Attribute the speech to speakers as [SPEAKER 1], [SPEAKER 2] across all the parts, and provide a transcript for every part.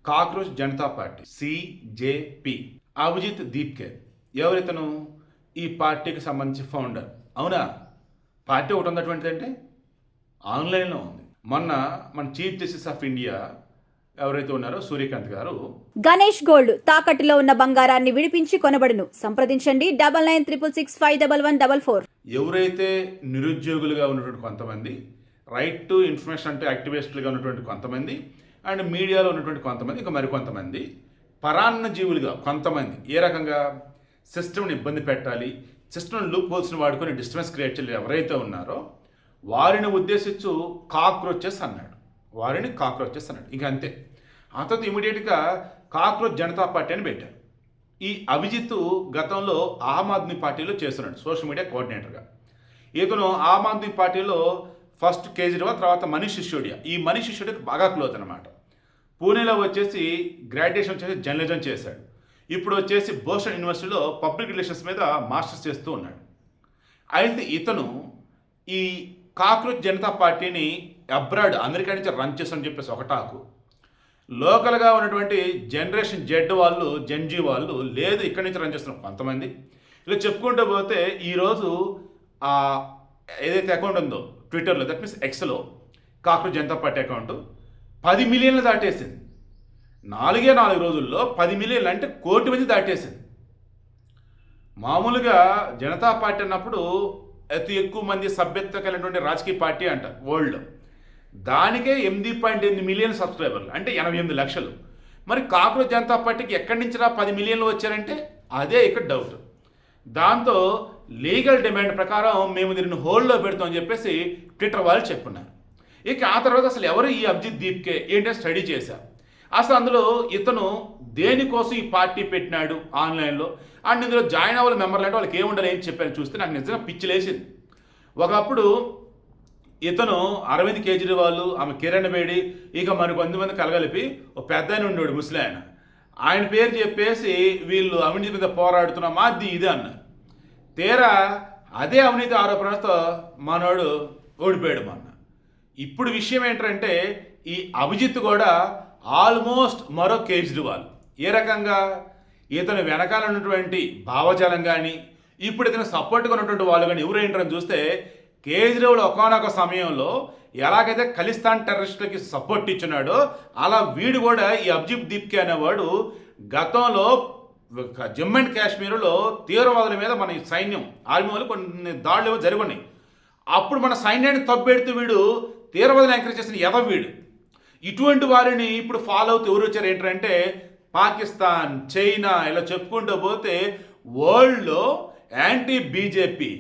[SPEAKER 1] Cockroach Janata party సిజేపి Abhijit Deepke ఎవరితను ఈ పార్టీకి సంబంధించి ఫౌండర్. అవునా? పార్టీ ఒకటి ఉన్నటువంటిది అంటే ఆన్లైన్లో ఉంది. మొన్న మన చీఫ్ జస్టిస్ ఆఫ్ ఇండియా ఎవరైతే ఉన్నారో సూర్యకాంత్ గారు,
[SPEAKER 2] గణేష్ గోల్డ్ తాకట్టులో ఉన్న బంగారాన్ని విడిపించి కొనబడును, సంప్రదించండి 9966511144.
[SPEAKER 1] ఎవరైతే నిరుద్యోగులుగా ఉన్నటువంటి కొంతమంది, రైట్ టు ఇన్ఫర్మేషన్ అంటే యాక్టివిస్టులుగా ఉన్నటువంటి కొంతమంది, అండ్ మీడియాలో ఉన్నటువంటి కొంతమంది, ఇంకా మరికొంతమంది పరాన్న జీవులుగా కొంతమంది ఏ రకంగా సిస్టమ్ని ఇబ్బంది పెట్టాలి, సిస్టమ్ లూప్ హోల్స్ని వాడుకొని డిస్టర్బెన్స్ క్రియేట్ చేయాలి ఎవరైతే ఉన్నారో వారిని ఉద్దేశించు కాక్రోచెస్ అన్నాడు. వారిని కాక్రోచెస్ అన్నాడు. ఇంకా అంతే. ఆ తర్వాత ఇమీడియట్గా కాక్రోచ్ జనతా పార్టీ అని పెట్టారు. ఈ అభిజిత్ గతంలో ఆమ్ ఆద్మీ పార్టీలో చేస్తున్నాడు సోషల్ మీడియా కోఆర్డినేటర్గా. ఇతను ఆమ్ ఆద్మీ పార్టీలో ఫస్ట్ కేజ్రీవాల్, తర్వాత మనీష్ సిసోడియా. ఈ మనీష్ సిసోడియాకి బాగా క్లోజ్ అనమాట. పూణేలో వచ్చేసి గ్రాడ్యుయేషన్ వచ్చేసి జర్నలిజం చేశాడు. ఇప్పుడు వచ్చేసి బోస్టన్ యూనివర్సిటీలో పబ్లిక్ రిలేషన్స్ మీద మాస్టర్స్ చేస్తూ ఉన్నాడు. అయితే ఇతను ఈ కాక్రోచ్ జనతా పార్టీని అబ్రాడ్ అమెరికా నుంచి రన్ చేస్తామని చెప్పేసి ఒక టాకు. లోకల్గా ఉన్నటువంటి జనరేషన్ జెడ్ వాళ్ళు, జెన్జీ వాళ్ళు లేదు ఇక్కడి నుంచి రన్ చేస్తున్నారు కొంతమంది. ఇలా చెప్పుకుంటూ పోతే ఈరోజు ఏదైతే అకౌంట్ ఉందో ట్విట్టర్లో, దట్ మీన్స్ ఎక్స్లో కాక్రోచ్ జనతా పార్టీ అకౌంట్ 10 మిలియన్లు దాటేసింది. 4 రోజుల్లో 10 మిలియన్లు అంటే 1 కోటి మంది దాటేసింది. మామూలుగా జనతా పార్టీ అన్నప్పుడు అతి ఎక్కువ మంది సభ్యత్వం కలిగినటువంటి రాజకీయ పార్టీ అంటారు వరల్డ్లో. దానికే 8.8 మిలియన్ సబ్స్క్రైబర్లు, అంటే 88 లక్షలు. మరి కాక్రోచ్ జనతా పార్టీకి ఎక్కడి నుంచి 10 మిలియన్లు వచ్చారంటే అదే ఇక్కడ డౌట్. దాంతో లీగల్ డిమాండ్ ప్రకారం మేము దీన్ని హోల్డ్లో పెడతామని చెప్పేసి ట్విట్టర్ వాళ్ళు చెప్పున్నారు. ఇక ఆ తర్వాత అసలు ఎవరు ఈ అభిజిత్ దీప్కే ఏంటంటే స్టడీ చేశారు. అసలు అందులో ఇతను దేనికోసం ఈ పార్టీ పెట్టినాడు ఆన్లైన్లో, అండ్ ఇందులో జాయిన్ అవ్వాలి మెంబర్లు అంటే వాళ్ళకి ఏముండాలి ఏం చెప్పారని చూస్తే నాకు నిజంగా పిచ్చిలేసింది. ఒకప్పుడు ఇతను అరవింద్ కేజ్రీవాల్, ఆమె కిరణ్ బేడి, ఇక మరి కొంతమంది కలగలిపి ఒక పెద్ద ఆయన ఉండేవాడు ముసలి ఆయన పేరు చెప్పేసి వీళ్ళు అవినీతి మీద పోరాడుతున్నామా అది ఇదే అన్నారు. తీరా అదే అవినీతి ఆరోపణలతో మనోడు ఓడిపోయాడు మొన్న. ఇప్పుడు విషయం ఏంటంటే ఈ అభిజిత్ కూడా ఆల్మోస్ట్ మరో కేజ్రీవాల్. ఏ రకంగా ఇతను వెనకాల ఉన్నటువంటి భావజాలం కానీ, ఇప్పుడు ఇతను సపోర్ట్గా ఉన్నటువంటి వాళ్ళు కానీ ఎవరు ఏంటని చూస్తే కేజ్రీవాల్ ఒకానొక సమయంలో ఎలాగైతే ఖలిస్తాన్ టెర్రరిస్టులకి సపోర్ట్ ఇచ్చినాడో అలా వీడు కూడా ఈ అభిజిత్ దీప్కే అనేవాడు గతంలో జమ్మూ అండ్ కాశ్మీర్లో తీవ్రవాదుల మీద మన సైన్యం ఆర్మీ వాళ్ళు కొన్ని దాడులు జరిగి ఉన్నాయి. అప్పుడు మన సైన్యాన్ని తబ్బెడుతూ వీడు తీవ్రవాదులను ఎంకరేజ్ చేసిన వీడు. ఇటువంటి వారిని ఇప్పుడు ఫాలో అవుతూ ఎవరు వచ్చారు ఏంటంటే పాకిస్తాన్, చైనా, ఇలా చెప్పుకుంటూ పోతే వరల్డ్లో యాంటీ బీజేపీ,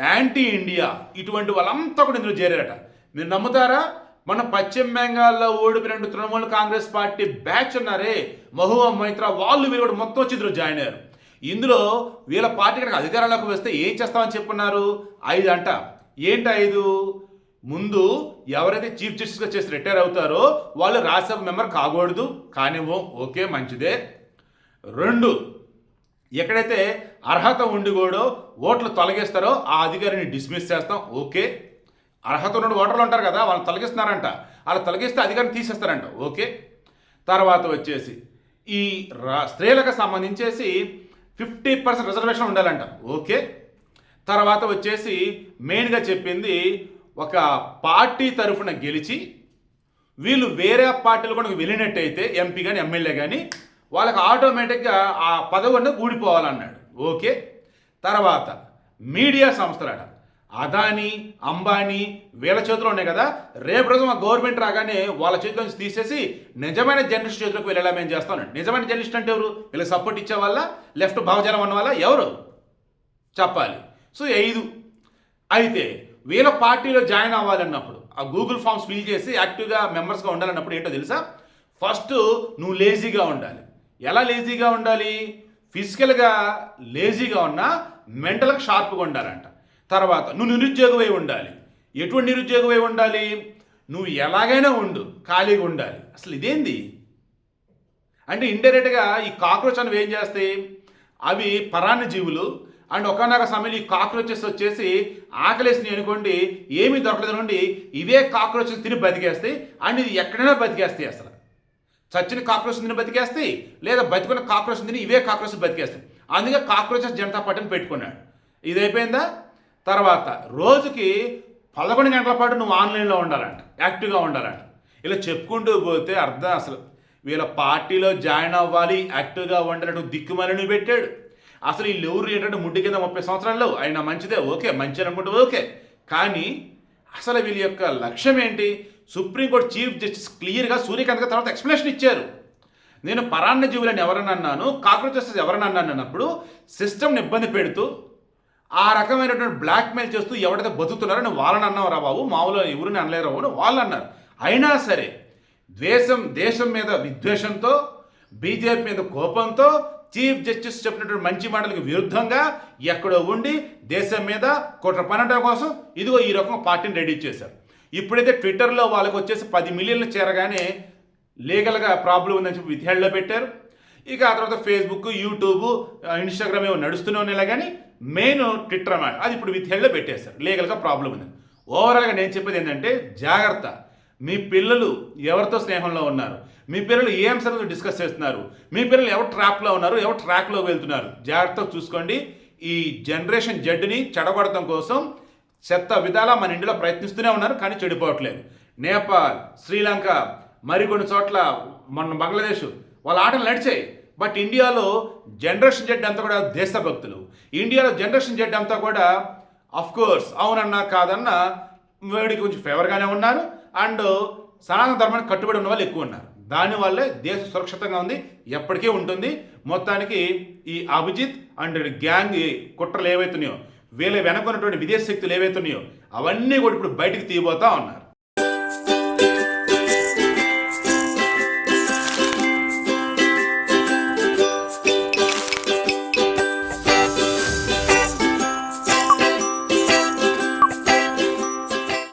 [SPEAKER 1] యాంటీ ఇండియా ఇటువంటి వాళ్ళంతా కూడా ఇందులో చేరారట. మీరు నమ్ముతారా? మన పశ్చిమ బెంగాల్లో ఓడిపోయినట్టు తృణమూల్ కాంగ్రెస్ పార్టీ బ్యాచ్ ఉన్నారే, మహువా మైత్రా, వాళ్ళు వీళ్ళు కూడా మొత్తం వచ్చి ఇందులో జాయిన్ అయ్యారు. ఇందులో వీళ్ళ పార్టీ కనుక అధికారంలోకి వస్తే ఏం చేస్తామని చెప్పున్నారు? 5 అంట. ఏంటి 5? ముందు ఎవరైతే చీఫ్ జస్టిస్గా చేసి రిటైర్ అవుతారో వాళ్ళు రాజ్యసభ మెంబర్ కాకూడదు, కానివ్వం, ఓకే మంచిదే. 2, ఎక్కడైతే అర్హత ఉండి కూడా ఓట్లు తొలగిస్తారో ఆ అధికారిని డిస్మిస్ చేస్తాం, ఓకే. అర్హత ఉన్న ఓటర్లు ఉంటారు కదా, వాళ్ళు తొలగిస్తున్నారంట, వాళ్ళు తొలగిస్తే అధికారిని తీసేస్తారంట, ఓకే. తర్వాత వచ్చేసి ఈ స్త్రీలకు సంబంధించేసి 50% రిజర్వేషన్ ఉండాలంట, ఓకే. తర్వాత వచ్చేసి మెయిన్గా చెప్పింది ఒక పార్టీ తరఫున గెలిచి వీళ్ళు వేరే పార్టీలు కూడా వెళ్ళినట్టయితే ఎంపీ కానీ ఎమ్మెల్యే కానీ వాళ్ళకి ఆటోమేటిక్గా ఆ పదవిని ఊడిపోవాలన్నాడు, ఓకే. తర్వాత మీడియా సంస్థలట అదానీ, అంబానీ వీళ్ళ చేతిలో ఉన్నాయి కదా, రేపు రోజు మా గవర్నమెంట్ రాగానే వాళ్ళ చేతిలో నుంచి తీసేసి నిజమైన జర్నలిస్ట్ చేతిలోకి వెళ్ళేలా మేము చేస్తామని. నిజమైన జర్నలిస్ట్ అంటే ఎవరు? వీళ్ళకి సపోర్ట్ ఇచ్చే వాళ్ళ, లెఫ్ట్ భావజాలం ఉన్న వాళ్ళ, ఎవరు చెప్పాలి? సో 5. అయితే వీళ్ళ పార్టీలో జాయిన్ అవ్వాలన్నప్పుడు ఆ గూగుల్ ఫామ్స్ ఫిల్ చేసి యాక్టివ్గా మెంబర్స్గా ఉండాలన్నప్పుడు ఏంటో తెలుసా? ఫస్ట్ నువ్వు లేజీగా ఉండాలి. ఎలా లేజీగా ఉండాలి? ఫిజికల్గా లేజీగా ఉన్నా మెంటల్గా షార్ప్గా ఉండాలంట. తర్వాత నువ్వు నిరుద్యోగమై ఉండాలి. ఎటువంటి నిరుద్యోగమై ఉండాలి? నువ్వు ఎలాగైనా ఉండు, ఖాళీగా ఉండాలి. అసలు ఇదేంది అంటే ఇండైరెక్ట్గా ఈ కాక్రోచ్ అనేవి ఏం చేస్తాయి? అవి పరాన్న జీవులు. అండ్ ఒకనొక సమయంలో ఈ కాక్రోచెస్ వచ్చేసి ఆకలేసినాయి అనుకోండి, ఏమీ దొరకలేదు నుండి ఇవే కాక్రోచెస్ తిని బతికేస్తాయి. అండ్ ఇది ఎక్కడైనా బతికేస్తాయి. అసలు చచ్చిన కాక్రోచ్ తిని బతికేస్తాయి, లేదా బతికున్న కాక్రోచ్ తిని ఇవే కాక్రోచ్ బతికేస్తాయి. అందుకే కాక్రోచెస్ జనతా పార్టీని పెట్టుకున్నాడు. ఇది అయిపోయిందా? తర్వాత రోజుకి 11 గంటల పాటు నువ్వు ఆన్లైన్లో ఉండాలంట, యాక్టివ్గా ఉండాలంట. ఇలా చెప్పుకుంటూ పోతే అర్థం అసలు వీళ్ళ పార్టీలో జాయిన్ అవ్వాలి, యాక్టివ్గా ఉండాలంటూ దిక్కుమలని పెట్టాడు. అసలు వీళ్ళు ఎవరు ఏంటంటే ముడ్డి కింద 30 సంవత్సరాల్లో అయినా మంచిదే, ఓకే, మంచి అనుకుంటే ఓకే. కానీ అసలు వీళ్ళ యొక్క లక్ష్యం ఏంటి? సుప్రీంకోర్టు చీఫ్ జస్టిస్ క్లియర్గా సూర్యకాంత్ తర్వాత ఎక్స్ప్లెనేషన్ ఇచ్చారు. నేను పరాన్న జీవులను ఎవరని అన్నాను, కాక్రోచెస్ ఎవరని అన్నాను అన్నప్పుడు సిస్టమ్ని ఇబ్బంది పెడుతూ ఆ రకమైనటువంటి బ్లాక్మెయిల్ చేస్తూ ఎవరైతే బతుకుతున్నారో నేను వాళ్ళని అన్నావు రా బాబు, మామూలుగా ఎవరిని అనలేరు బాబు వాళ్ళు అన్నారు. అయినా సరే దేశం మీద విద్వేషంతో, బీజేపీ మీద కోపంతో చీఫ్ జస్టిస్ చెప్పినటువంటి మంచి మాటలకు విరుద్ధంగా ఎక్కడో ఉండి దేశం మీద కుట్ర పనడం కోసం ఇదిగో ఈ రకం పార్టీని రెడీ చేశారు. ఇప్పుడైతే ట్విట్టర్లో వాళ్ళకి వచ్చేసి 10 మిలియన్లు చేరగానే లీగల్గా ప్రాబ్లం ఉందని చెప్పి విధిహేళలో పెట్టారు. ఇక ఆ తర్వాత ఫేస్బుక్, యూట్యూబ్, ఇన్స్టాగ్రామ్ ఏమో నడుస్తూనే ఉన్నాయి, కానీ మెయిన్ ట్విట్టర్ అన్నమాట అది ఇప్పుడు విధిహేళలో పెట్టేశారు, లీగల్గా ప్రాబ్లం ఉంది. ఓవరాల్గా నేను చెప్పేది ఏంటంటే జాగ్రత్త. మీ పిల్లలు ఎవరితో స్నేహంలో ఉన్నారు, మీ పిల్లలు ఏ అంశాలతో డిస్కస్ చేస్తున్నారు, మీ పిల్లలు ఎవరు ట్రాప్లో ఉన్నారు, ఎవరు ట్రాక్లో వెళ్తున్నారు, జాగ్రత్తగా చూసుకోండి. ఈ జనరేషన్ జడ్ని చెడగొడటం కోసం చెత్త విధాలా మన ఇండియాలో ప్రయత్నిస్తూనే ఉన్నారు, కానీ చెడిపోవట్లేదు. నేపాల్, శ్రీలంక, మరికొన్ని చోట్ల మన బంగ్లాదేశ్ వాళ్ళ ఆటలు నడిచాయి. బట్ ఇండియాలో జనరేషన్ జెడ్ అంతా కూడా దేశభక్తులు. ఇండియాలో జనరేషన్ జెడ్ అంతా కూడా కోర్స్ అవునన్నా కాదన్నా వేడికి కొంచెం ఫేవర్గానే ఉన్నారు. అండ్ సనాతన ధర్మానికి కట్టుబడి ఉన్న వాళ్ళు ఎక్కువ ఉన్నారు. దానివల్లే దేశం సురక్షితంగా ఉంది, ఎప్పటికీ ఉంటుంది. మొత్తానికి ఈ అభిజిత్ అండ్ గ్యాంగ్ కుట్రలు ఏవైతున్నాయో, వీళ్ళ వెనకున్నటువంటి విదేశీ శక్తులు ఏవైతున్నాయో అవన్నీ కూడా ఇప్పుడు బయటికి తీయబోతా ఉన్నారు.